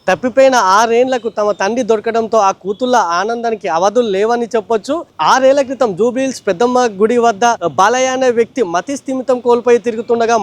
తప్పిపోయిన 6 ఏళ్లకు తమ తండ్రి దొరకడంతో ఆ కూతుళ్ళ ఆనందానికి అవధులు లేవని చెప్పొచ్చు. 6 ఏళ్ల క్రితం జూబ్లీహిల్స్ పెద్దమ్మ గుడి వద్ద బాలయ్య అనే వ్యక్తి మతి స్థిమితం కోల్పోయి తిరుగుతుండగా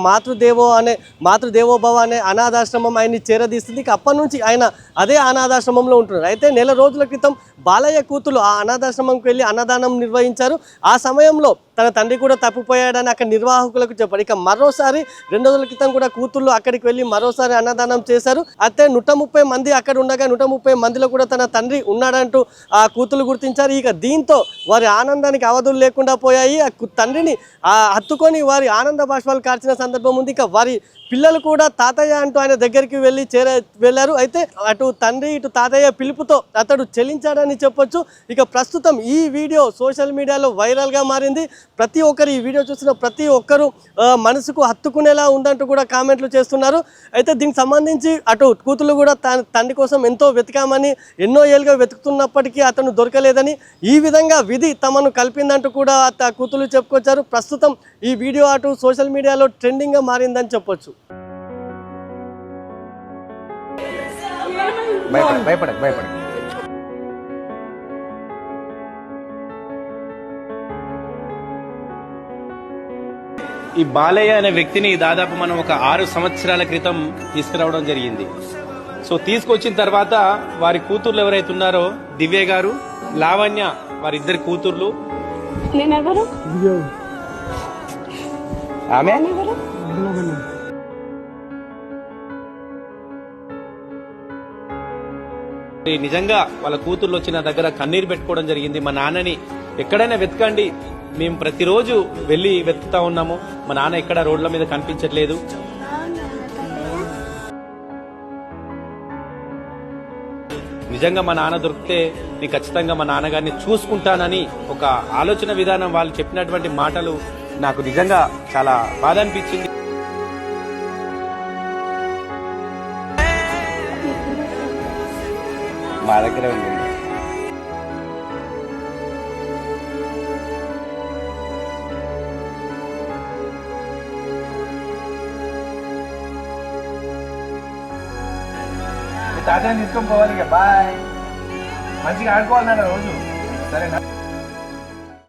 మాతృదేవోభవ అనే అనాథాశ్రమం ఆయన్ని చేరదీస్తుంది. అప్పటి నుంచి ఆయన అదే అనాథాశ్రమంలో ఉంటున్నారు. అయితే నెల రోజుల క్రితం బాలయ్య కూతురు ఆ అనాథాశ్రమంకి వెళ్ళి అన్నదానం నిర్వహించారు. ఆ సమయంలో తన తండ్రి కూడా తప్పిపోయాడని అక్కడ నిర్వాహకులకు చెప్పారు. ఇక మరోసారి 2 రోజుల క్రితం కూడా కూతుళ్ళు అక్కడికి వెళ్ళి మరోసారి అన్నదానం చేశారు. అయితే 130 మంది అక్కడ ఉండగా 130 మందిలో కూడా తన తండ్రి ఉన్నాడంటూ ఆ కూతుళ్ళు గుర్తించారు. ఇక దీంతో వారి ఆనందానికి అవధులు లేకుండా పోయాయి. ఆ తండ్రిని హత్తుకొని వారి ఆనంద బాష్పాలు కార్చిన సందర్భం ఉంది. ఇక వారి పిల్లలు కూడా తాతయ్య అంటూ ఆయన దగ్గరికి వెళ్ళారు. అయితే అటు తండ్రి ఇటు తాతయ్య పిలుపుతో అతడు చెలించాడని చెప్పొచ్చు. ఇక ప్రస్తుతం ఈ వీడియో సోషల్ మీడియాలో వైరల్గా మారింది. ప్రతి ఒక్కరు ఈ వీడియో చూసిన ప్రతి ఒక్కరు మనసుకు హత్తుకునేలా ఉందంటూ కూడా కామెంట్లు చేస్తున్నారు. అయితే దీనికి సంబంధించి అటు కూతురు కూడా తండ్రి కోసం ఎంతో వెతికామని, ఎన్నో ఏళ్ళుగా వెతుకుతున్నప్పటికీ అతను దొరకలేదని, ఈ విధంగా విధి తమను కలిపిందంటూ కూడా కూతురు చెప్పుకొచ్చారు. ప్రస్తుతం ఈ వీడియో అటు సోషల్ మీడియాలో ట్రెండింగ్గా మారిందని చెప్పొచ్చు. ఈ బాలయ్య అనే వ్యక్తిని దాదాపు మనం ఒక 6 సంవత్సరాల క్రితం తీసుకురావడం జరిగింది. సో తీసుకొచ్చిన తర్వాత వారి కూతుర్లు ఎవరైతే ఉన్నారో దివ్య గారు, లావణ్య, వారిద్దరి కూతుర్లు. ఆమె నిజంగా వాళ్ళ కూతుర్లు వచ్చిన దగ్గర కన్నీరు పెట్టుకోవడం జరిగింది. మా నాన్నని ఎక్కడైనా వెతకండి, మేము ప్రతిరోజు వెళ్లి వెతుకుతా ఉన్నాము, మా నాన్న ఎక్కడ రోడ్ల మీద కనిపించట్లేదు. నిజంగా మా నాన్న దొరికితే నేను ఖచ్చితంగా మా నాన్నగారిని చూసుకుంటానని ఒక ఆలోచన విధానం వాళ్ళు చెప్పినటువంటి మాటలు నాకు నిజంగా చాలా బాధ అనిపించింది. మా దగ్గరే ఉంటుంది. తాతని తీసుకొని పోవాలి. బాయ్, మంచిగా ఆడుకోవాలి రోజు, సరేనా?